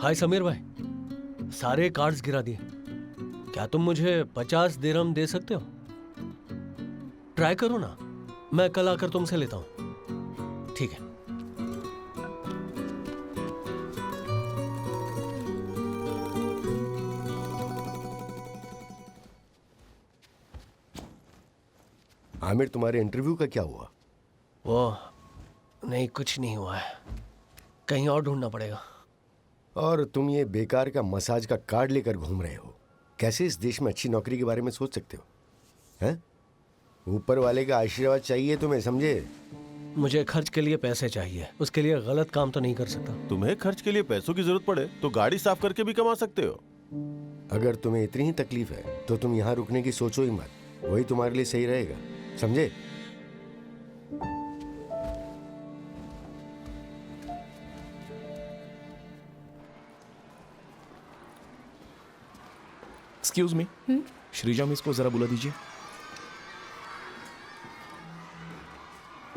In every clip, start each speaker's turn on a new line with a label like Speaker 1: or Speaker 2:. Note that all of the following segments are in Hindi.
Speaker 1: हाय समीर भाई, सारे कार्ड्स गिरा दिए। क्या तुम मुझे 50 दिरहम दे सकते हो? ट्राई करो ना, मैं कल आकर तुमसे लेता हूं। ठीक है।
Speaker 2: आमिर, तुम्हारे इंटरव्यू का क्या हुआ?
Speaker 1: वो नहीं, कुछ नहीं हुआ है। कहीं और ढूंढना पड़ेगा।
Speaker 2: और तुम ये बेकार का मसाज का कार्ड लेकर घूम रहे हो। कैसे इस देश में अच्छी नौकरी के बारे में सोच सकते हो? हैं? ऊपर वाले का आशीर्वाद चाहिए तुम्हें, समझे?
Speaker 1: मुझे खर्च के लिए पैसे चाहिए, उसके लिए गलत काम तो नहीं कर सकता।
Speaker 3: तुम्हें खर्च के लिए पैसों की जरूरत पड़े तो गाड़ी साफ करके भी कमा सकते हो।
Speaker 2: अगर तुम्हें इतनी ही तकलीफ है तो तुम यहाँ रुकने की सोचो ही मत। वही तुम्हारे लिए सही रहेगा, समझे?
Speaker 4: एक्सक्यूज मी, श्रीजा मिस को जरा बुला दीजिए।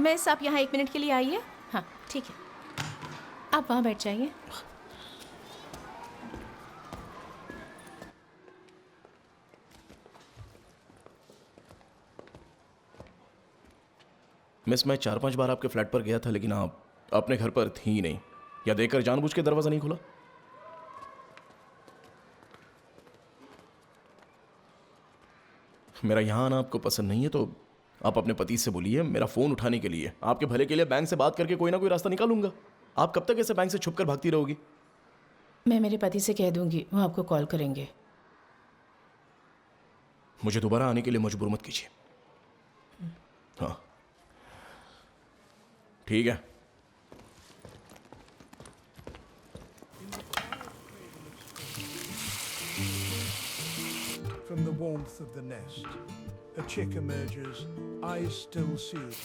Speaker 5: मिस, आप यहाँ 1 मिनट के लिए आइए। हाँ ठीक है, आप वहाँ बैठ जाइए।
Speaker 4: मिस, मैं 4-5 बार आपके फ्लैट पर गया था, लेकिन आप अपने घर पर थी ही नहीं। या देकर जानबूझ के दरवाजा नहीं खोला? मेरा यहाँ आना आपको पसंद नहीं है तो आप अपने पति से बोलिए मेरा फोन उठाने के लिए, आपके भले के लिए बैंक से बात करके कोई ना कोई रास्ता निकालूंगा। आप कब तक ऐसे बैंक से छुपकर भागती रहोगी?
Speaker 5: मैं मेरे पति से कह दूंगी, वो आपको कॉल करेंगे।
Speaker 4: मुझे दोबारा आने के लिए मजबूर मत कीजिए। हाँ ठीक है।
Speaker 6: From the warmth of the nest, a chick emerges, eyes still sealed.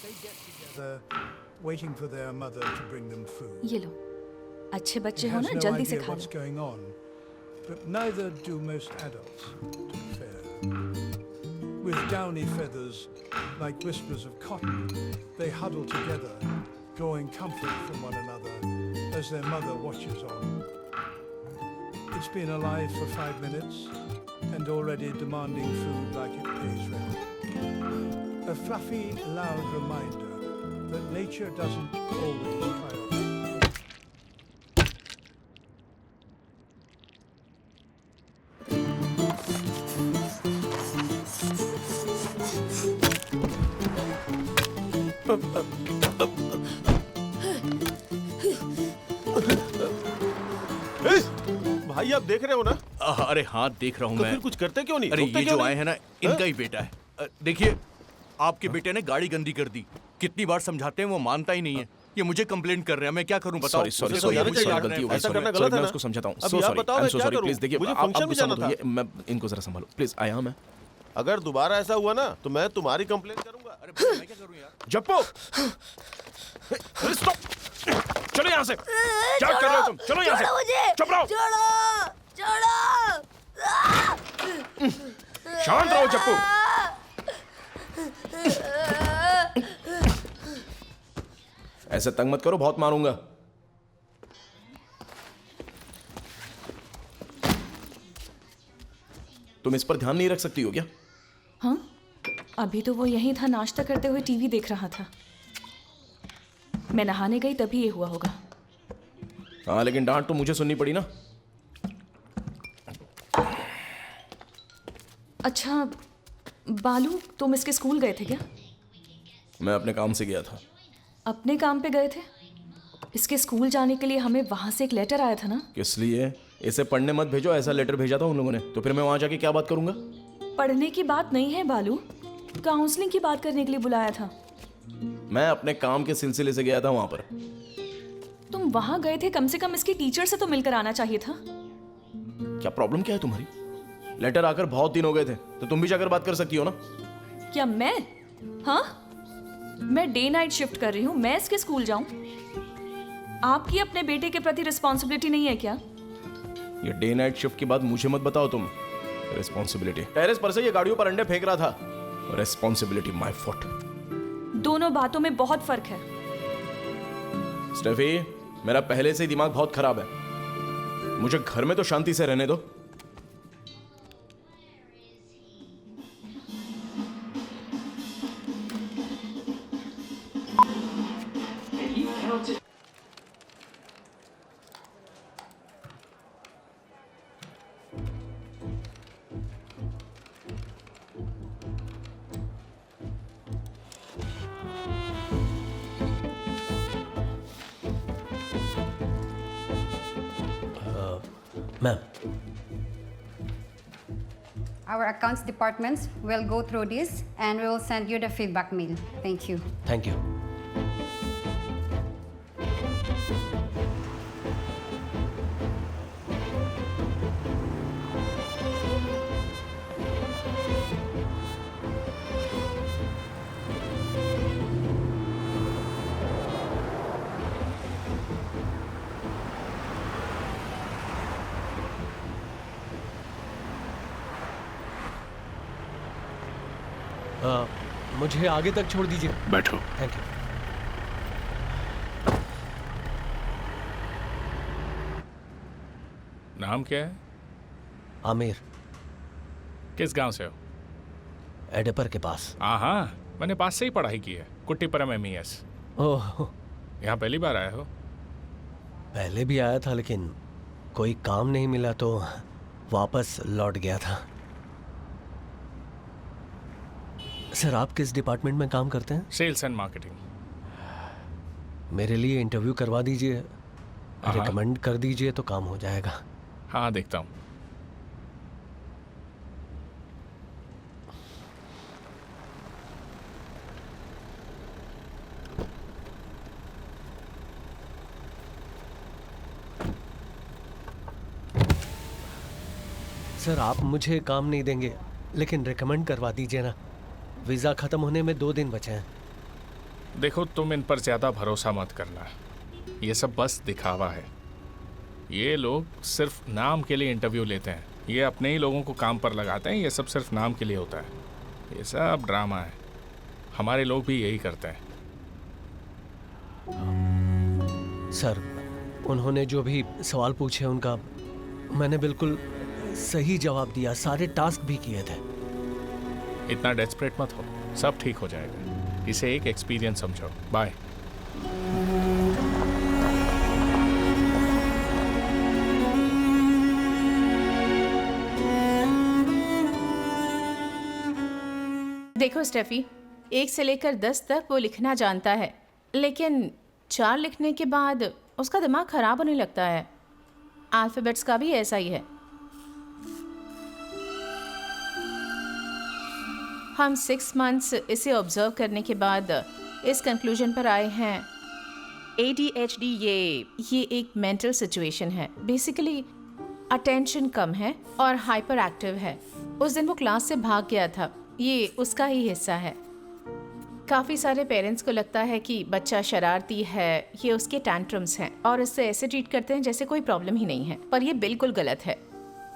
Speaker 6: They get together, waiting for their mother to bring them food.
Speaker 7: ये लो, अच्छे बच्चे
Speaker 6: He
Speaker 7: हो
Speaker 6: has
Speaker 7: ना,
Speaker 6: no
Speaker 7: जल्दी से
Speaker 6: idea
Speaker 7: खा
Speaker 6: what's
Speaker 7: low.
Speaker 6: going on, but neither do most adults, to be fair. With downy feathers, like whispers of cotton, they huddle together, drawing comfort from one another as their mother watches on. It's been alive for 5 minutes and already demanding food like it pays rent. A fluffy, loud reminder that nature doesn't always prioritize.
Speaker 3: भाई आप देख रहे हो ना?
Speaker 4: अरे हाँ देख रहा हूँ
Speaker 3: तो
Speaker 4: मैं।
Speaker 3: फिर कुछ करते क्यों नहीं?
Speaker 4: अरे
Speaker 3: रोकते
Speaker 4: ये
Speaker 3: क्यों
Speaker 4: जो
Speaker 3: नहीं?
Speaker 4: आए हैं ना, इनका ही बेटा है। देखिए, आपके बेटे ने गाड़ी गंदी कर दी। कितनी बार समझाते हैं वो मानता ही नहीं है। ये मुझे कंप्लेंट कर रहे हैं, मैं क्या करूं बताओ?
Speaker 3: सॉरी, गलती हो गई।
Speaker 4: ऐसा करना
Speaker 3: गलत है
Speaker 4: मैं
Speaker 3: ना?
Speaker 4: उसको समझाता हूँ।
Speaker 3: अब आप बताओ मैं क्या करूं?
Speaker 4: प्लीज देखिए,
Speaker 3: मुझे
Speaker 4: आप
Speaker 3: फंक्शन में
Speaker 4: गुस्सा
Speaker 3: जाना
Speaker 4: मत
Speaker 3: था।
Speaker 4: होइए, मैं इनको जरा संभालो प्लीज। आया हूं मैं।
Speaker 3: अगर दोबारा ऐसा हुआ ना तो मैं तुम्हारी कंप्लेंट करूंगा।
Speaker 4: अरे भाई, मैं क्या करूं यार? जप्पो, स्टॉप! चलो यहाँ से। क्या कर रहे हो तुम? चलो यहाँ से। चुप रहो। शांत रहो जप्पू। ऐसे तंग मत करो, बहुत मारूंगा। तुम इस पर ध्यान नहीं रख सकती हो क्या?
Speaker 7: हाँ, अभी तो वो यहीं था, नाश्ता करते हुए टीवी देख रहा था। मैं नहाने गई तभी ये हुआ होगा।
Speaker 4: हाँ, लेकिन डांट तो मुझे सुननी पड़ी ना।
Speaker 7: अच्छा, बालू, तुम इसके स्कूल गए थे क्या?
Speaker 4: मैं अपने काम से गया था।
Speaker 7: अपने काम पे गए थे? इसके स्कूल जाने के लिए हमें वहां से एक लेटर आया था ना?
Speaker 4: किस लिए? इसे पढ़ने मत भेजो, ऐसा लेटर भेजा था उन लोगों ने। तो फिर मैं वहां जाके क्या बात करूंगा?
Speaker 7: पढ़ने की बात नहीं है बालू, काउंसलिंग की बात करने के लिए बुलाया था।
Speaker 4: मैं अपने काम के सिलसिले से गया था वहां पर।
Speaker 7: तुम वहां गए थे, कम से कम इसके टीचर से तो मिलकर आना चाहिए था।
Speaker 4: क्या प्रॉब्लम क्या है तुम्हारी? लेटर आकर बहुत दिन हो गए थे, तो तुम भी जाकर बात कर सकती हो ना।
Speaker 7: क्या मैं? हाँ, मैं डे नाइट शिफ्ट कर रही हूँ, मैं इसके स्कूल जाऊं? आपकी अपने बेटे के प्रति रिस्पॉन्सिबिलिटी नहीं है क्या?
Speaker 4: ये डे नाइट शिफ्ट की बात मुझे मत बताओ तुम। रिस्पॉन्सिबिलिटी, टेरेस पर से ये गाड़ियों पर अंडे फेंक रहा था। Responsibility my foot.
Speaker 7: दोनों बातों में बहुत फर्क है।
Speaker 4: स्टेफी, मेरा पहले से ही दिमाग बहुत खराब है। मुझे घर में तो शांति से रहने दो।
Speaker 1: Ma'am,
Speaker 8: Our accounts departments will go through this and we will send you the feedback mail. Thank you.
Speaker 1: Thank you. मुझे आगे तक छोड़ दीजिए।
Speaker 9: बैठो।
Speaker 1: Thank you.
Speaker 9: नाम क्या है?
Speaker 1: आमिर,
Speaker 9: किस गांव से हो?
Speaker 1: एडेपर के पास।
Speaker 9: हाँ, मैंने पास से ही पढ़ाई की है, कुट्टीपुरम MES।
Speaker 1: ओह,
Speaker 9: यहाँ पहली बार आए हो?
Speaker 1: पहले भी आया था लेकिन कोई काम नहीं मिला तो वापस लौट गया था। सर, आप किस डिपार्टमेंट में काम करते हैं?
Speaker 9: Sales and marketing.
Speaker 1: मेरे लिए इंटरव्यू करवा दीजिए,
Speaker 9: हाँ।
Speaker 1: रिकमेंड कर दीजिए तो काम हो जाएगा।
Speaker 9: हाँ, देखता हूँ।
Speaker 1: सर, आप मुझे काम नहीं देंगे लेकिन रिकमेंड करवा दीजिए ना। वीज़ा ख़त्म होने में 2 दिन बचे हैं।
Speaker 9: देखो, तुम इन पर ज़्यादा भरोसा मत करना, ये सब बस दिखावा है। ये लोग सिर्फ नाम के लिए इंटरव्यू लेते हैं, ये अपने ही लोगों को काम पर लगाते हैं। ये सब सिर्फ नाम के लिए होता है, ये सब ड्रामा है। हमारे लोग भी यही करते हैं।
Speaker 1: सर, उन्होंने जो भी सवाल पूछे उनका मैंने बिल्कुल सही जवाब दिया, सारे टास्क भी किए थे।
Speaker 9: इतना डेस्परेट मत हो, सब ठीक हो जाएगा। इसे एक एक्सपीरियंस समझो। बाय।
Speaker 5: देखो स्टेफी, 1 से लेकर 10 तक वो लिखना जानता है, लेकिन 4 लिखने के बाद उसका दिमाग खराब होने लगता है। अल्फ़ाबेट्स का भी ऐसा ही है। हम 6 मंथ्स इसे ऑब्जर्व करने के बाद इस कंक्लूजन पर आए हैं, ADHD ये एक मेंटल सिचुएशन है। बेसिकली अटेंशन कम है और हाइपर एक्टिव है। उस दिन वो क्लास से भाग गया था, ये उसका ही हिस्सा है। काफ़ी सारे पेरेंट्स को लगता है कि बच्चा शरारती है, ये उसके टैंट्रम्स हैं और इससे ऐसे ट्रीट करते हैं जैसे कोई प्रॉब्लम ही नहीं है, पर ये बिल्कुल गलत है।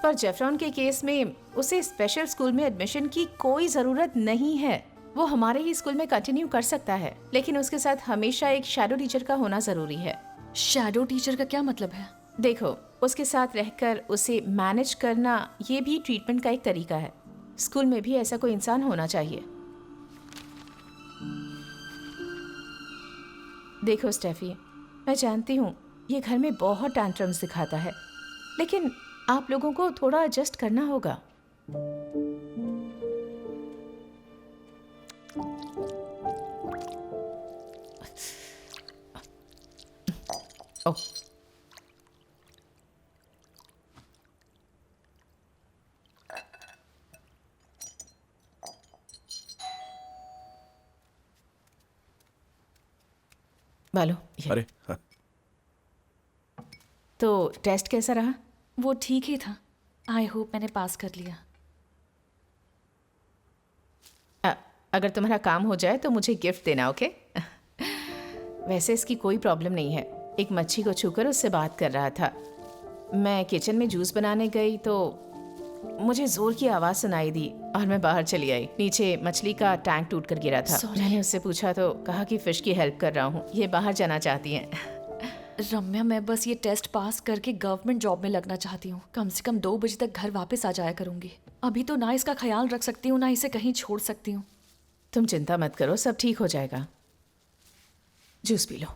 Speaker 5: पर जेफरॉन के केस में उसे स्पेशल स्कूल में एडमिशन की कोई ज़रूरत नहीं है। वो हमारे ही स्कूल में कंटिन्यू कर सकता है, लेकिन उसके साथ हमेशा एक शैडो टीचर का होना ज़रूरी है।
Speaker 7: शैडो टीचर का क्या मतलब है?
Speaker 5: देखो, उसके साथ रहकर उसे मैनेज करना ये भी ट्रीटमेंट का एक तरीका है। स्कूल में भी ऐसा कोई इंसान होना चाहिए। देखो स्टेफी, मैं जानती हूँ ये घर में बहुत टैंट्रम्स दिखाता है, लेकिन आप लोगों को थोड़ा एडजस्ट करना होगा। ओ बालू ये।
Speaker 4: अरे हाँ,
Speaker 5: तो टेस्ट कैसा रहा?
Speaker 7: वो ठीक ही था। आई होप मैंने पास कर लिया।
Speaker 5: अगर तुम्हारा काम हो जाए तो मुझे गिफ्ट देना, ओके? वैसे इसकी कोई प्रॉब्लम नहीं है। एक मच्छी को छूकर उससे बात कर रहा था। मैं किचन में जूस बनाने गई तो मुझे जोर की आवाज़ सुनाई दी और मैं बाहर चली आई। नीचे मछली का टैंक टूट कर गिरा था।
Speaker 7: Sorry.
Speaker 5: मैंने उससे पूछा तो कहा कि फिश की हेल्प कर रहा हूँ, ये बाहर जाना चाहती हैं।
Speaker 7: रम्या, मैं बस ये टेस्ट पास करके गवर्नमेंट जॉब में लगना चाहती हूँ। कम से कम 2 बजे तक घर वापस आ जाया करूँगी। अभी तो ना इसका ख्याल रख सकती हूँ, ना इसे कहीं छोड़ सकती हूँ।
Speaker 5: तुम चिंता मत करो, सब ठीक हो जाएगा। Juice P low.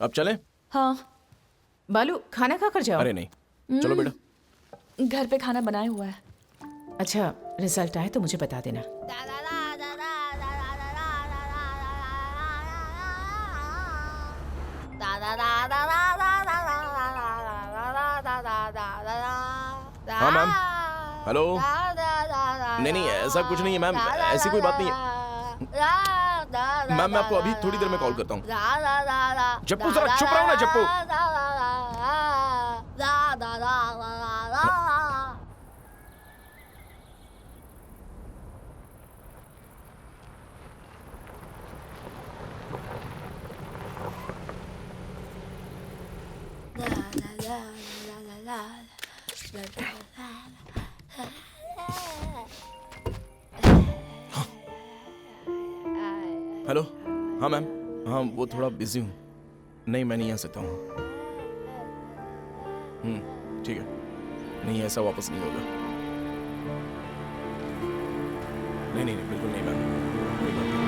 Speaker 4: अब चलें?
Speaker 7: हाँ।
Speaker 5: बालू खाना खा कर जाओ।
Speaker 4: अरे नहीं, चलो बेटा।
Speaker 7: घर पे खाना बनाया हुआ है।
Speaker 5: अच्छा, रिजल्ट आए तो मुझे बता देना।
Speaker 4: हाँ मैम। हेलो। नहीं नहीं, ऐसा कुछ नहीं है मैम, ऐसी कोई बात नहीं है। मैम मैं आपको अभी थोड़ी देर में कॉल करता हूँ। जप्पू जरा चुप रहो ना जप्पू। हेलो। हाँ मैम। हाँ वो थोड़ा बिजी हूँ। नहीं मैं नहीं आ सकता हूँ। ठीक है। नहीं ऐसा वापस नहीं होगा। नहीं नहीं नहीं, बिल्कुल नहीं मैम। कोई बात नहीं।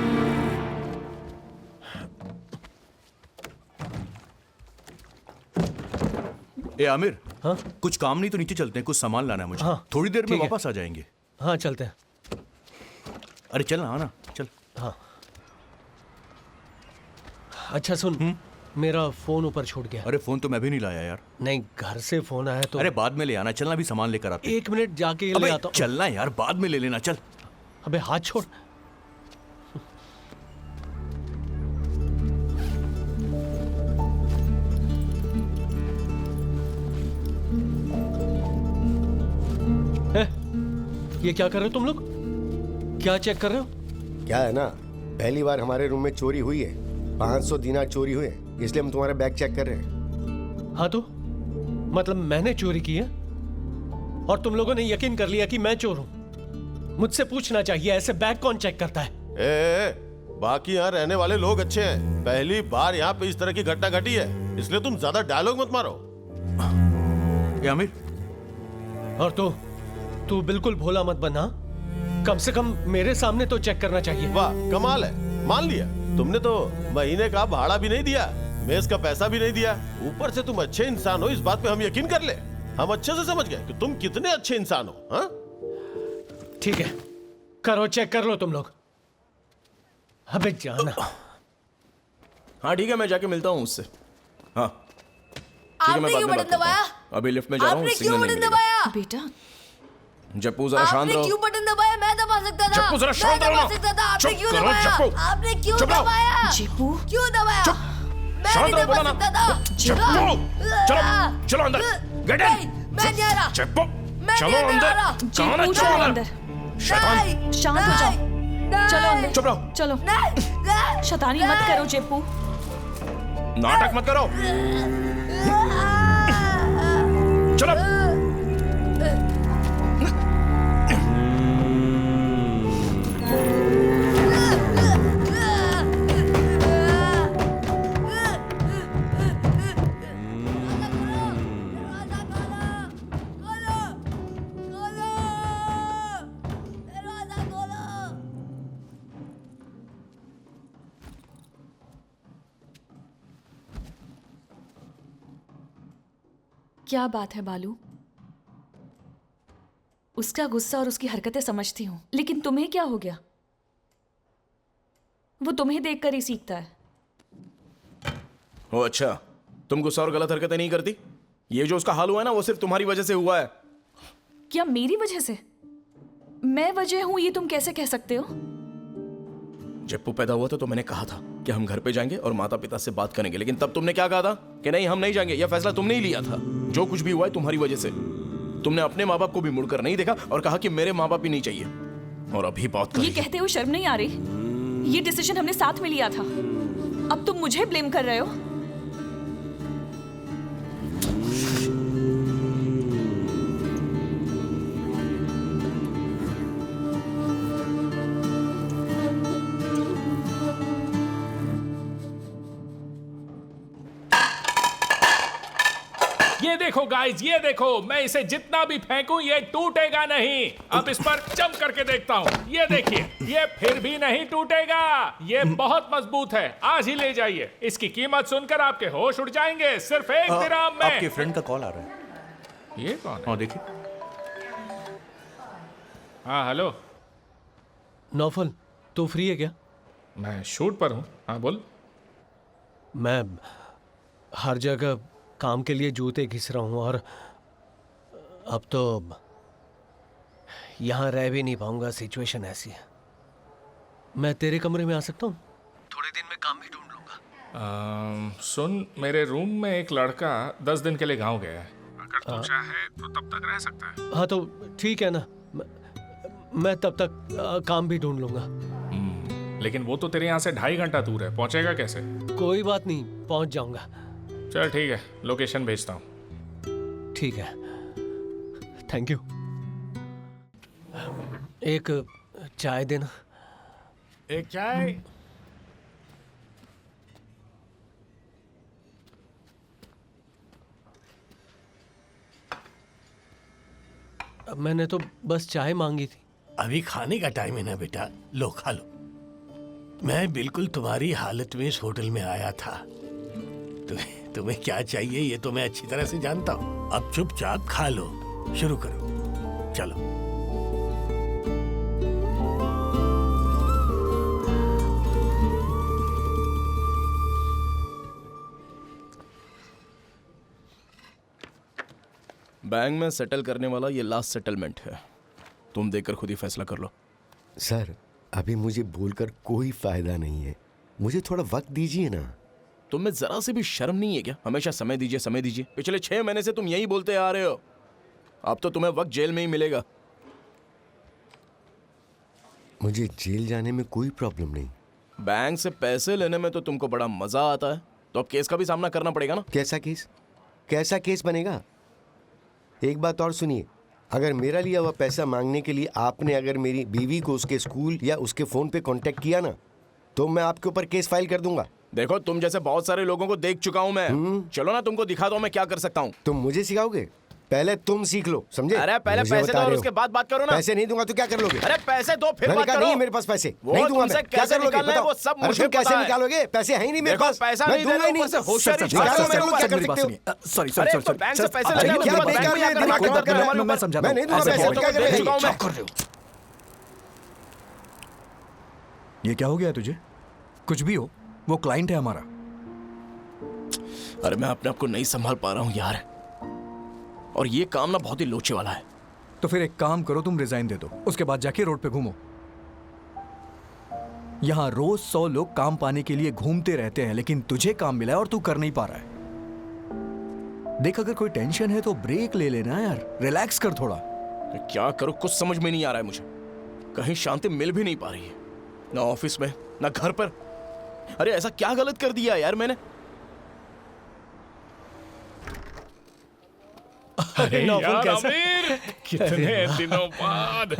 Speaker 10: ए आमिर,
Speaker 1: हाँ
Speaker 10: कुछ काम नहीं तो नीचे चलते हैं, कुछ सामान लाना है मुझे।
Speaker 1: हाँ,
Speaker 10: थोड़ी देर में
Speaker 1: ठीक है।
Speaker 10: वापस आ जाएंगे।
Speaker 1: हाँ चलते हैं।
Speaker 10: अरे चल ना, आना चल।
Speaker 1: हाँ अच्छा सुन, मेरा फोन ऊपर छूट गया।
Speaker 10: अरे फोन तो मैं भी नहीं लाया यार।
Speaker 1: नहीं, घर से फोन आया तो।
Speaker 10: अरे बाद में ले आना, चलना भी सामान लेकर आते।
Speaker 1: 1 मिनट जाके ले
Speaker 10: अबे
Speaker 1: आता हूँ।
Speaker 10: चलना यार, बाद में ले लेना, चल।
Speaker 1: अबे हाथ छोड़। ये क्या कर रहे हो तुम लोग? क्या चेक कर रहे हो?
Speaker 2: क्या है ना, पहली बार हमारे रूम में चोरी हुई है। 500 दिनार चोरी हुए, इसलिए हम तुम्हारा बैग चेक कर रहे हैं।
Speaker 1: हाँ तो मतलब मैंने चोरी की है और तुम लोगों ने यकीन कर लिया कि मैं चोर हूं। मुझसे पूछना चाहिए, ऐसे बैग कौन चेक करता है?
Speaker 3: ए, बाकी यहाँ रहने वाले लोग अच्छे हैं। पहली बार यहाँ पे इस तरह की घटना घटी है, इसलिए तुम ज्यादा डायलॉग मत मारो।
Speaker 10: ए आमिर,
Speaker 1: और तू बिल्कुल भोला मत बना। कम से कम मेरे सामने तो चेक करना चाहिए।
Speaker 3: वाह कमाल है, मान लिया तुमने तो। महीने का भाड़ा भी नहीं दिया, मेस का पैसा भी नहीं दिया, ऊपर से तुम अच्छे इंसान हो, इस बात पे हम यकीन कर ले। हम अच्छे से समझ गए कि तुम कितने अच्छे इंसान हो। हाँ
Speaker 1: ठीक है, करो चेक कर लो तुम लोग। अबे जाना।
Speaker 4: हाँ ठीक है, मैं जाके मिलता हूँ उससे। हाँ ठीक है, मैं बाद में बात करता हूँ। अभी लिफ्ट में जा रहा हूँ, सिग्नल नहीं मिलेगा।
Speaker 7: बेटा
Speaker 4: जप्पू जरा शांत रहो।
Speaker 11: क्यों बटन दबाया? मैं दबा सकता था।
Speaker 4: जप्पू जरा शांत रहो ना।
Speaker 11: आपने क्यों
Speaker 4: करो,
Speaker 11: दबाया?
Speaker 4: जप्पू।
Speaker 11: आपने क्यों
Speaker 4: चुप रहो।
Speaker 11: दबाया?
Speaker 7: जप्पू
Speaker 11: क्यों दबाया? मैं
Speaker 4: शांत
Speaker 11: नहीं
Speaker 4: रहो,
Speaker 11: दबा
Speaker 4: बोला ना।
Speaker 11: सकता था।
Speaker 4: जप्पू चलो चलो अंदर, गेट
Speaker 11: नहीं,
Speaker 4: इन।
Speaker 11: मैं नहीं आ रहा।
Speaker 4: जप्पू
Speaker 11: मैं
Speaker 4: चलो
Speaker 11: नहीं
Speaker 4: अंदर।
Speaker 11: आ रहा।
Speaker 4: कहाँ है?
Speaker 7: जप्पू
Speaker 4: चलो
Speaker 7: चलो
Speaker 4: अंदर।
Speaker 7: अंदर।
Speaker 4: शैतान,
Speaker 7: शांत हो जाओ। चलो अंदर।
Speaker 4: चुप रहो।
Speaker 7: चलो।
Speaker 11: नहीं,
Speaker 7: शैतानी मत करो जप्पू।
Speaker 4: नाटक मत करो। चलो।
Speaker 7: क्या बात है बालू? उसका गुस्सा और उसकी हरकतें समझती हूँ, लेकिन तुम्हें क्या हो गया? वो तुम्हें देखकर ही सीखता है।
Speaker 4: ओ अच्छा, तुम गुस्सा और गलत हरकतें नहीं करती? ये जो उसका हाल हुआ है ना, वो सिर्फ तुम्हारी वजह से हुआ है।
Speaker 7: क्या मेरी वजह से? मैं वजह हूं ये तुम कैसे कह सकते हो?
Speaker 4: जप्पू पैदा हुआ था तो मैंने कहा था कि हम घर पे जाएंगे और माता पिता से बात करेंगे, लेकिन तब तुमने क्या कहा था कि नहीं हम नहीं जाएंगे। यह फैसला तुमने ही लिया था। जो कुछ भी हुआ है तुम्हारी वजह से। तुमने अपने माँ बाप को भी मुड़कर नहीं देखा और कहा कि मेरे माँ बाप ही नहीं चाहिए, और अभी बात कर
Speaker 7: ये कहते हुए शर्म नहीं आ रही? ये डिसीजन हमने साथ में लिया था, अब तुम मुझे ब्लेम कर रहे हो।
Speaker 9: ये देखो गाइस, ये देखो, मैं इसे जितना भी फेंकूं ये टूटेगा नहीं। अब इस पर जंप करके देखता हूँ। ये देखिए, ये फिर भी नहीं टूटेगा। ये बहुत मजबूत है। आज ही ले जाइए। इसकी कीमत सुनकर आपके होश उड़ जाएंगे। सिर्फ 1 दिरहम में।
Speaker 10: आपके फ्रेंड का कॉल आ रहा है।
Speaker 9: ये कौन है?
Speaker 10: हाँ देखिए।
Speaker 9: हाँ हेलो।
Speaker 1: नौफल, तू फ्री है क्या?
Speaker 9: मैं शूट पर हूँ। हाँ बोल।
Speaker 1: मैं हर जगह काम के लिए जूते घिस रहा हूँ और अब तो यहाँ रह भी नहीं पाऊंगा। सिचुएशन ऐसी है। मैं तेरे कमरे में आ सकता हूँ? थोड़े दिन में काम भी ढूंढ लूंगा।
Speaker 9: सुन, मेरे रूम में एक लड़का 10 दिन के लिए गांव गया है। अगर तू चाहे तो तब तक रह सकता है।
Speaker 1: हाँ तो ठीक है ना, मैं तब तक काम भी ढूंढ लूंगा।
Speaker 9: लेकिन वो तो तेरे यहाँ से 2.5 घंटा दूर है। पहुंचेगा कैसे?
Speaker 1: कोई बात नहीं, पहुंच जाऊंगा।
Speaker 9: चल ठीक है, लोकेशन भेजता हूँ।
Speaker 1: ठीक है, थैंक यू। एक चाय देना।
Speaker 3: एक चाय।
Speaker 1: मैंने तो बस चाय मांगी थी।
Speaker 12: अभी खाने का टाइम है ना बेटा, लो खा लो। मैं बिल्कुल तुम्हारी हालत में इस होटल में आया था। तुम्हें क्या चाहिए ये तो मैं अच्छी तरह से जानता हूँ। अब चुपचाप खा लो, शुरू करो, चलो।
Speaker 4: बैंक में सेटल करने वाला ये लास्ट सेटलमेंट है। तुम देखकर खुद ही फैसला कर लो।
Speaker 2: सर, अभी मुझे बोलकर कोई फायदा नहीं है। मुझे थोड़ा वक्त दीजिए ना।
Speaker 4: तुम में जरा से भी शर्म नहीं है क्या? हमेशा समय दीजिए, समय दीजिए। पिछले 6 महीने से तुम यही बोलते आ रहे हो। अब तो तुम्हें वक्त जेल में ही मिलेगा।
Speaker 2: मुझे जेल जाने में कोई प्रॉब्लम नहीं।
Speaker 4: बैंक से पैसे लेने में तो तुमको बड़ा मजा आता है, तो अब केस का भी सामना करना पड़ेगा ना।
Speaker 2: कैसा केस? कैसा केस बनेगा? एक बात और सुनिए, अगर मेरा लिया हुआ पैसा मांगने के लिए आपने अगर मेरी बीवी को उसके स्कूल या उसके फोन पे कांटेक्ट किया ना, तो मैं आपके ऊपर केस फाइल कर दूंगा।
Speaker 4: देखो, तुम जैसे बहुत सारे लोगों को देख चुका हूं मैं। चलो ना, तुमको दिखा दो मैं क्या कर सकता हूँ।
Speaker 2: तुम मुझे सिखाओगे? पहले तुम सीख लो, समझे?
Speaker 4: अरे पहले
Speaker 2: मुझे
Speaker 4: पैसे
Speaker 2: बता
Speaker 4: दो और
Speaker 2: रहे हो।
Speaker 4: उसके बाद बात करो ना।
Speaker 2: पैसे नहीं दूंगा तो क्या कर लोगे?
Speaker 4: अरे पैसे दो फिर
Speaker 2: मैंने
Speaker 4: बात
Speaker 2: कहा
Speaker 4: करो।
Speaker 2: नहीं है मेरे पास पैसे,
Speaker 4: वो
Speaker 2: नहीं दूंगा
Speaker 4: तुमसे
Speaker 2: मैं। क्या
Speaker 4: कैसे
Speaker 2: कर लोगे?
Speaker 4: निकालना है
Speaker 2: बताओ।
Speaker 4: वो सब
Speaker 2: अरे
Speaker 4: मुझे
Speaker 2: तुम कैसे
Speaker 4: पता है।
Speaker 2: निकालोगे? पैसे है ही नहीं मेरे
Speaker 4: देखो,
Speaker 2: पास।
Speaker 4: पैसा
Speaker 2: मैं
Speaker 4: नहीं
Speaker 2: दूंगा
Speaker 4: दे
Speaker 2: ही
Speaker 4: रहा हूं,
Speaker 2: नहीं।
Speaker 4: ऊपर से होशियारी
Speaker 2: निकालो
Speaker 4: दिखाओ
Speaker 2: मेरे को,
Speaker 4: मेरे
Speaker 2: क्या
Speaker 4: को।
Speaker 2: कर सकते हो?
Speaker 10: सॉरी
Speaker 4: अरे
Speaker 10: सॉरी
Speaker 4: तो बैंक से पैसे
Speaker 2: अरे
Speaker 4: लेने
Speaker 2: क्या
Speaker 4: के बाद
Speaker 2: बेकार
Speaker 4: बैंक में
Speaker 2: में दिमाग
Speaker 4: आकर
Speaker 2: खराब कर रहे हो?
Speaker 10: मैं समझाता
Speaker 2: मैं नहीं दूंगा
Speaker 4: ऐसे
Speaker 2: पैसे,
Speaker 4: बहुत
Speaker 2: क्या
Speaker 4: तो
Speaker 2: कर
Speaker 4: देख चुका हूं मैं।
Speaker 2: रहे हो?
Speaker 10: ये क्या हो गया तुझे? कुछ भी हो, वो क्लाइंट है हमारा।
Speaker 4: अरे मैं अपने आप को नहीं संभाल पा रहा हूँ यार, और ये काम ना बहुत ही लोचे वाला है।
Speaker 10: तो फिर एक काम करो, तुम रिजाइन दे दो, उसके बाद जाके रोड पे घूमो। यहां रोज 100 लोग काम पाने के लिए घूमते रहते हैं, लेकिन तुझे काम मिला है और तू कर नहीं पा रहा है। देख, अगर कोई टेंशन है तो ब्रेक ले लेना यार, रिलैक्स कर थोड़ा।
Speaker 4: क्या करूं, कुछ समझ में नहीं आ रहा है मुझे। कहीं शांति मिल भी नहीं पा रही है, ना ऑफिस में ना घर पर। अरे ऐसा क्या गलत कर दिया यार मैंने?
Speaker 9: अरे
Speaker 1: नौफल
Speaker 9: यार
Speaker 1: कैसा?
Speaker 9: आमिर, कितने दिनों बाद।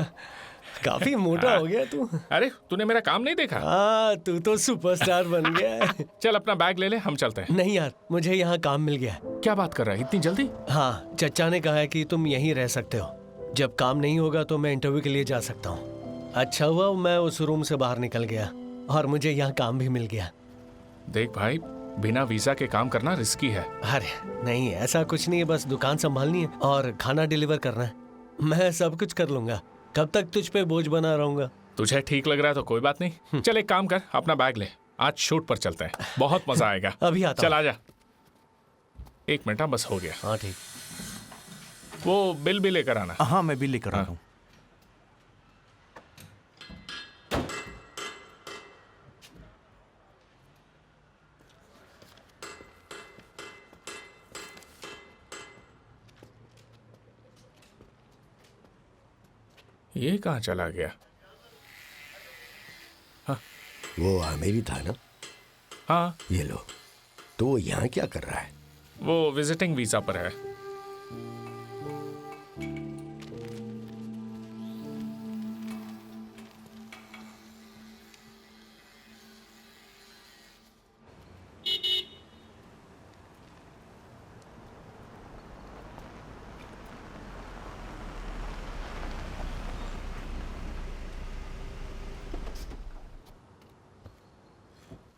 Speaker 1: काफी मोटा हो गया तू।
Speaker 9: अरे तूने मेरा काम नहीं देखा?
Speaker 1: हाँ, तू तो सुपरस्टार बन गया है।
Speaker 9: चल अपना बैग ले ले, हम चलते हैं।
Speaker 1: नहीं यार, मुझे यहाँ काम मिल गया है।
Speaker 9: क्या बात कर रहा है इतनी जल्दी?
Speaker 1: हाँ, चचा ने कहा है कि तुम यहीं रह सकते हो। जब काम नहीं होगा तो मैं इंटरव्यू के लिए जा सकता हूँ। अच्छा हुआ मैं उस रूम से बाहर निकल गया और मुझे यहाँ काम भी मिल गया।
Speaker 9: देख भाई, बिना वीजा के काम करना रिस्की है।
Speaker 1: अरे नहीं, ऐसा कुछ नहीं है, बस दुकान संभालनी है और खाना डिलीवर करना है। मैं सब कुछ कर लूंगा। कब तक तुझ पे बोझ बना रहूंगा?
Speaker 9: तुझे ठीक लग रहा है तो कोई बात नहीं। चल एक काम कर, अपना बैग ले, आज शूट पर चलते हैं, बहुत मजा आएगा।
Speaker 1: अभी आता
Speaker 9: चल आजा। 1 मिनट, बस हो गया।
Speaker 1: हाँ ठीक।
Speaker 9: वो बिल भी लेकर आना।
Speaker 10: हाँ मैं बिल लेकर आता हूँ।
Speaker 9: ये कहाँ चला गया?
Speaker 2: वो आमिर था ना?
Speaker 9: हाँ।
Speaker 2: ये लो। तो वो यहाँ क्या कर रहा है?
Speaker 9: वो विजिटिंग वीजा पर है।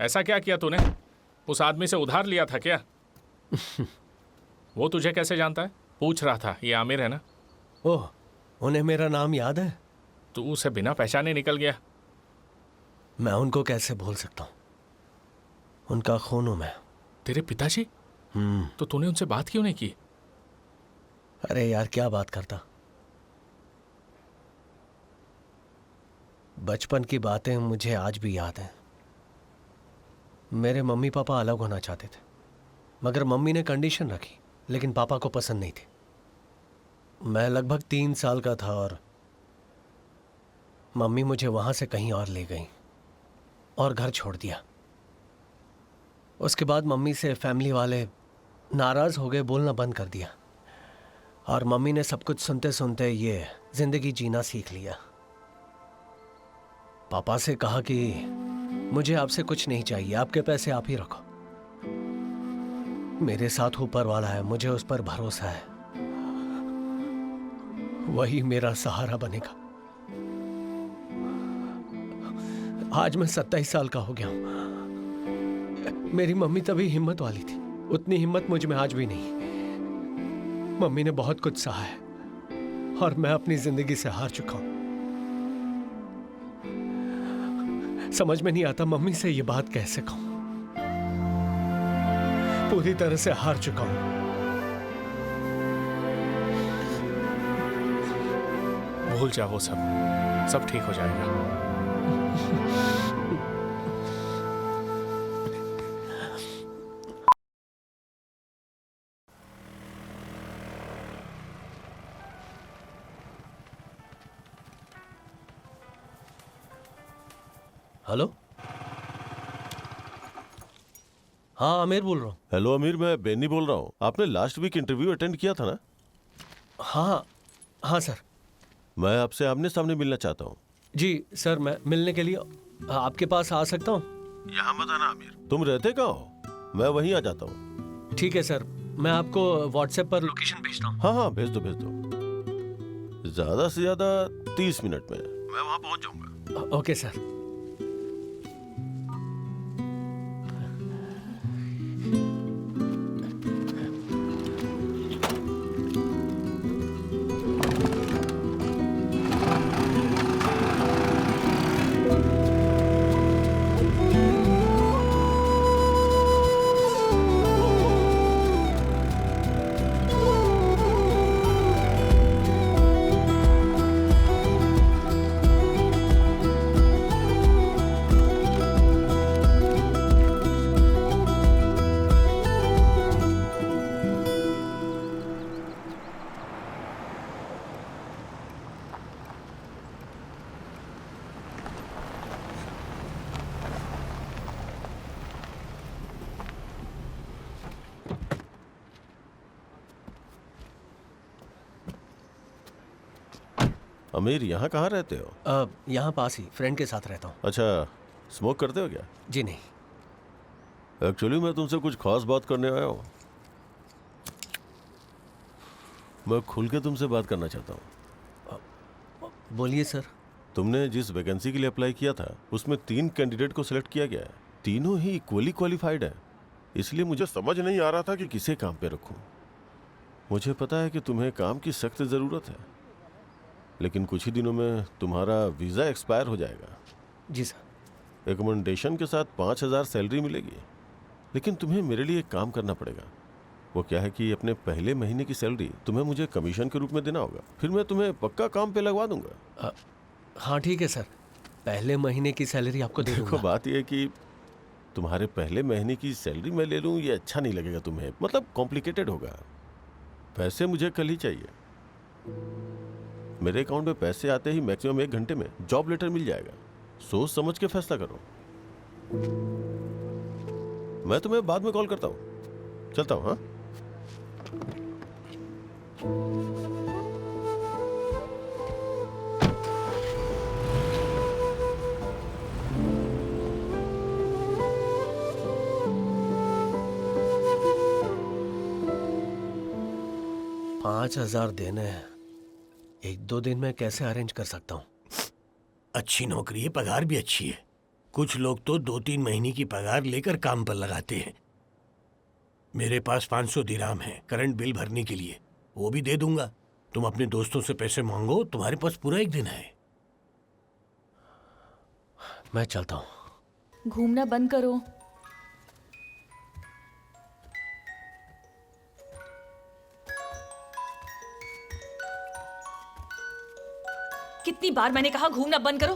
Speaker 9: ऐसा क्या किया तूने? उस आदमी से उधार लिया था क्या? वो तुझे कैसे जानता है? पूछ रहा था। ये आमिर है ना?
Speaker 1: ओह, उन्हें मेरा नाम याद है?
Speaker 9: तू उसे बिना पहचाने निकल गया।
Speaker 1: मैं उनको कैसे भूल सकता हूँ? उनका खून हूं मैं।
Speaker 9: तेरे पिताजी? तो तूने उनसे बात क्यों नहीं की?
Speaker 1: अरे यार क्या बात करता। बचपन की बातें मुझे आज भी याद हैं। मेरे मम्मी पापा अलग होना चाहते थे, मगर मम्मी ने कंडीशन रखी, लेकिन पापा को पसंद नहीं थी। मैं लगभग 3 साल का था और मम्मी मुझे वहां से कहीं और ले गई और घर छोड़ दिया। उसके बाद मम्मी से फैमिली वाले नाराज हो गए, बोलना बंद कर दिया और मम्मी ने सब कुछ सुनते सुनते ये जिंदगी जीना सीख लिया। पापा से कहा कि मुझे आपसे कुछ नहीं चाहिए, आपके पैसे आप ही रखो। मेरे साथ ऊपर वाला है, मुझे उस पर भरोसा है, वही मेरा सहारा बनेगा। आज मैं 27 साल का हो गया हूं। मेरी मम्मी तभी हिम्मत वाली थी, उतनी हिम्मत मुझ में आज भी नहीं। मम्मी ने बहुत कुछ सहा है और मैं अपनी जिंदगी से हार चुका हूं। समझ में नहीं आता मम्मी से ये बात कैसे कहूं। पूरी तरह से हार चुका हूं।
Speaker 9: भूल जा वो सब ठीक हो जाएगा।
Speaker 1: हेलो, हाँ आमिर बोल रहा हूँ।
Speaker 3: हेलो अमीर, मैं बेनी बोल रहा हूँ। आपने लास्ट वीक इंटरव्यू अटेंड किया था ना?
Speaker 1: हाँ हाँ सर।
Speaker 3: मैं आपसे आमने सामने मिलना चाहता हूँ।
Speaker 1: जी सर, मैं मिलने के लिए आपके पास आ सकता हूँ?
Speaker 3: यहाँ मत आना अमीर। तुम रहते कहाँ हो? मैं वहीं आ जाता हूँ।
Speaker 1: ठीक है सर, मैं आपको व्हाट्सएप पर लोकेशन भेजता हूँ।
Speaker 3: हाँ हाँ भेज दो भेज दो। ज्यादा से ज्यादा 30 मिनट में मैं वहाँ पहुँच जाऊंगा।
Speaker 1: Okay sir.
Speaker 3: अमीर, यहाँ कहाँ रहते हो?
Speaker 1: यहाँ पास ही फ्रेंड के साथ रहता हूँ।
Speaker 3: अच्छा, स्मोक करते हो क्या?
Speaker 1: जी नहीं।
Speaker 3: एक्चुअली मैं तुमसे कुछ खास बात करने आया हूँ। मैं खुल के तुमसे बात करना चाहता हूँ।
Speaker 1: बोलिए सर।
Speaker 3: तुमने जिस वैकेंसी के लिए अप्लाई किया था उसमें 3 कैंडिडेट को सिलेक्ट किया गया है। तीनों ही इक्वली क्वालिफाइड है, इसलिए मुझे समझ नहीं आ रहा था कि किसे काम पे रखूं। मुझे पता है कि तुम्हें काम की सख्त ज़रूरत है, लेकिन कुछ ही दिनों में तुम्हारा वीज़ा एक्सपायर हो जाएगा।
Speaker 1: जी सर।
Speaker 3: एकोमोडेशन के साथ 5,000 सैलरी मिलेगी, लेकिन तुम्हें मेरे लिए एक काम करना पड़ेगा। वो क्या है कि अपने पहले महीने की सैलरी तुम्हें मुझे कमीशन के रूप में देना होगा, फिर मैं तुम्हें पक्का काम पे लगवा दूंगा।
Speaker 1: हाँ ठीक है सर, पहले महीने की सैलरी आपको दे
Speaker 3: देखो
Speaker 1: दूंगा।
Speaker 3: बात यह है कि तुम्हारे पहले महीने की सैलरी मैं ले लूं, ये अच्छा नहीं लगेगा तुम्हें, मतलब कॉम्प्लिकेटेड होगा। पैसे मुझे कल ही चाहिए। मेरे अकाउंट में पैसे आते ही मैक्सिमम 1 घंटे में जॉब लेटर मिल जाएगा। सोच समझ के फैसला करो। मैं तुम्हें बाद में कॉल करता हूं, चलता हूं। हाँ,
Speaker 1: 5,000 देने हैं, 1-2 दिन में कैसे अरेंज कर सकता हूँ?
Speaker 12: अच्छी नौकरी है, पगार भी अच्छी है। कुछ लोग तो 2-3 महीने की पगार लेकर काम पर लगाते हैं। मेरे पास 500 दिरहम है करंट बिल भरने के लिए, वो भी दे दूंगा। तुम अपने दोस्तों से पैसे मांगो, तुम्हारे पास पूरा 1 दिन है।
Speaker 1: मैं चलता हूँ।
Speaker 7: घूमना बंद करो। कितनी बार मैंने कहा घूमना बंद करो।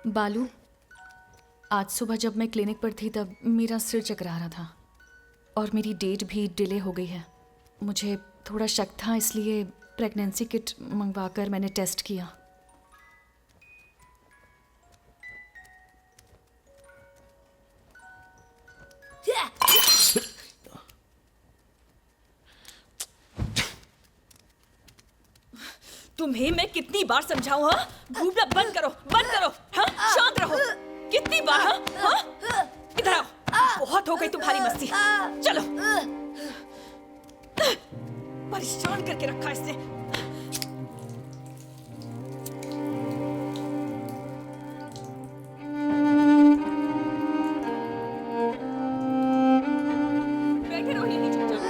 Speaker 7: बालू, आज सुबह जब मैं क्लिनिक पर थी तब मेरा सिर चकरा रहा था और मेरी डेट भी डिले हो गई है। मुझे थोड़ा शक था, इसलिए प्रेगनेंसी किट मंगवाकर मैंने टेस्ट किया। तुम्हें मैं कितनी बार समझाऊं? हाँ, घूमना बंद करो, बंद करो। हाँ, शांत रहो। कितनी बार? हाँ, हाँ? इधर आओ, बहुत हो गई तुम्हारी मस्ती। चलो, परेशान करके रखा इसने। बैठे रहो यहीं चुपचाप।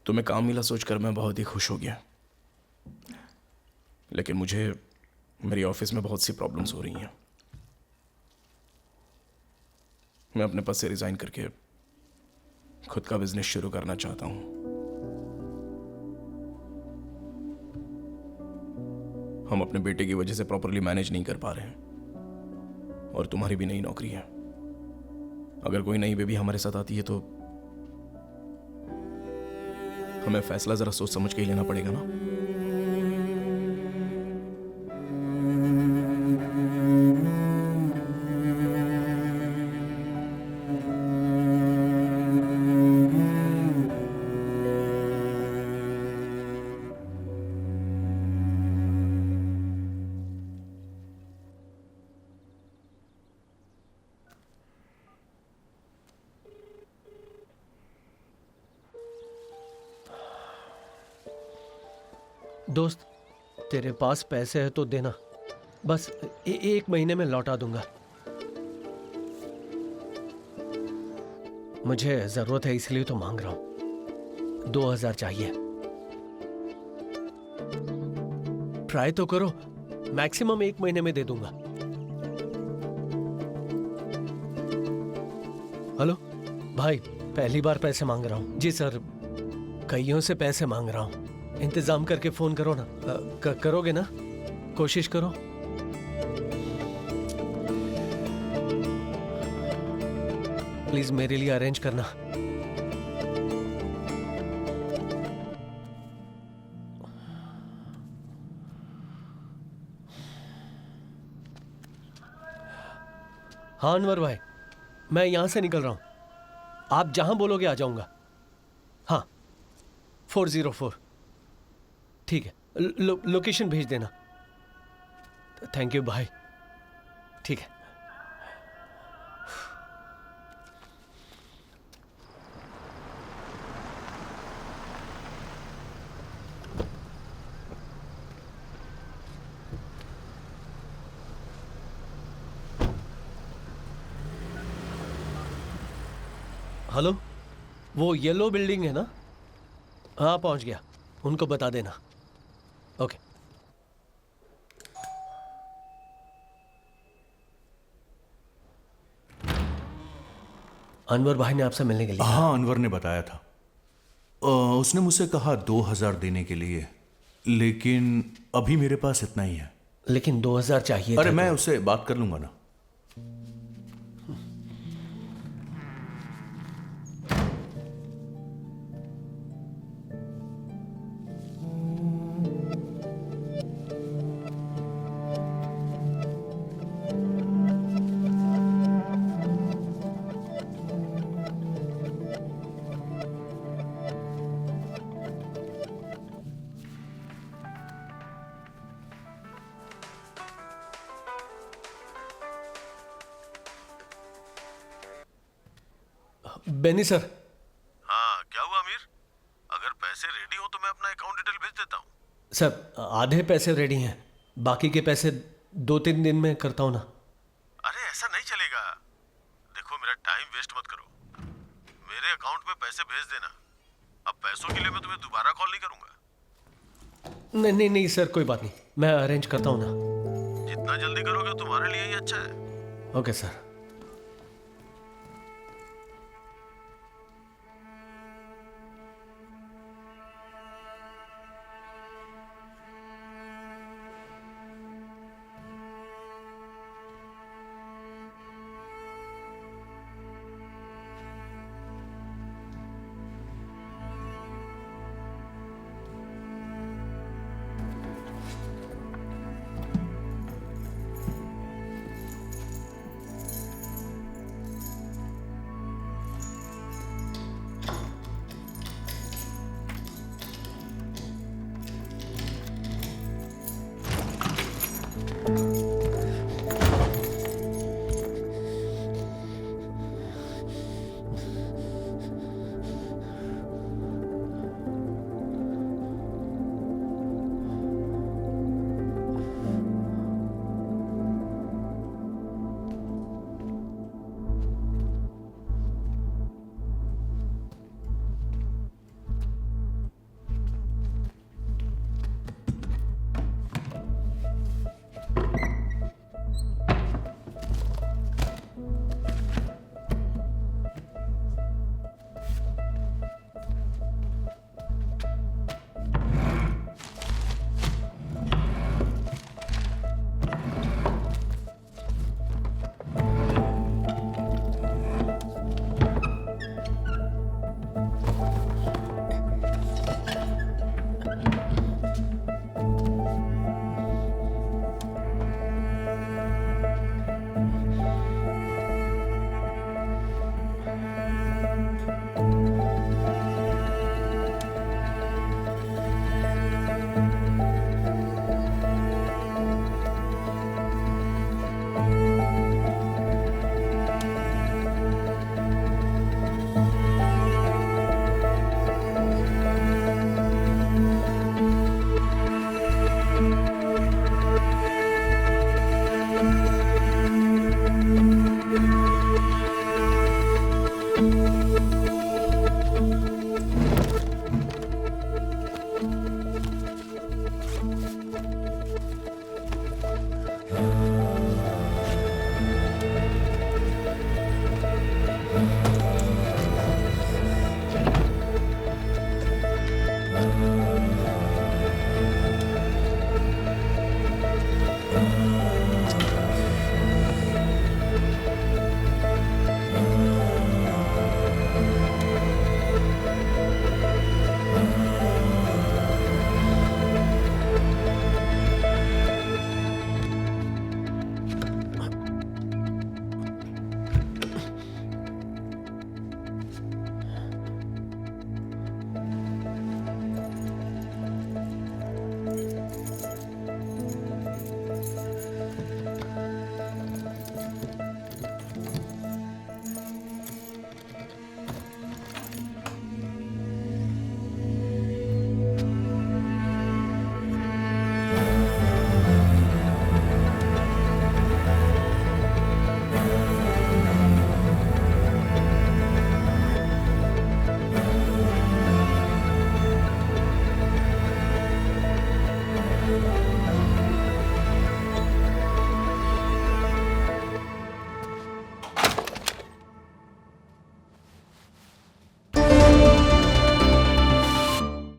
Speaker 4: तुम्हें काम मिला सोचकर मैं बहुत ही खुश हो गया, लेकिन मुझे मेरी ऑफिस में बहुत सी प्रॉब्लम्स हो रही हैं। मैं अपने पद से रिजाइन करके खुद का बिजनेस शुरू करना चाहता हूं। हम अपने बेटे की वजह से प्रॉपरली मैनेज नहीं कर पा रहे हैं और तुम्हारी भी नई नौकरी है। अगर कोई नई बेबी हमारे साथ आती है तो हमें फैसला जरा सोच समझ के ही लेना पड़ेगा ना।
Speaker 1: दोस्त, तेरे पास पैसे है तो देना, बस 1 महीने में लौटा दूंगा। मुझे जरूरत है इसलिए तो मांग रहा हूं। 2,000 चाहिए। ट्राई तो करो, मैक्सिमम 1 महीने में दे दूंगा। हेलो भाई, पहली बार पैसे मांग रहा हूँ। जी सर, कईयों से पैसे मांग रहा हूँ। इंतजाम करके फोन करो ना। करोगे ना? कोशिश करो। प्लीज मेरे लिए अरेंज करना। हाँ अनवर भाई, मैं यहां से निकल रहा हूं। आप जहां बोलोगे आ जाऊंगा। हाँ 404। ठीक है, लोकेशन भेज देना। थैंक यू भाई। ठीक है। हेलो, वो येलो बिल्डिंग है ना? हाँ पहुंच गया। उनको बता देना। ओके। अनवर भाई ने आपसे मिलने के लिए?
Speaker 13: हाँ, अनवर ने बताया था। उसने मुझसे कहा 2000 देने के लिए, लेकिन अभी मेरे पास इतना ही है।
Speaker 1: लेकिन 2000 चाहिए।
Speaker 13: अरे मैं उससे बात कर लूंगा ना।
Speaker 1: बेनी सर।
Speaker 3: हाँ क्या हुआ अमीर? अगर पैसे रेडी हो तो मैं अपना अकाउंट डिटेल भेज देता हूँ।
Speaker 1: सर आधे पैसे रेडी हैं, बाकी के पैसे 2-3 दिन में करता हूँ ना।
Speaker 3: अरे ऐसा नहीं चलेगा। देखो मेरा टाइम वेस्ट मत करो, मेरे अकाउंट में पैसे भेज देना। अब पैसों के लिए मैं तुम्हें दोबारा कॉल नहीं करूंगा।
Speaker 1: नहीं नहीं नहीं सर, कोई बात नहीं, मैं अरेंज करता हूँ ना।
Speaker 3: जितना जल्दी करोगे तुम्हारे लिए ही अच्छा है।
Speaker 1: Okay sir.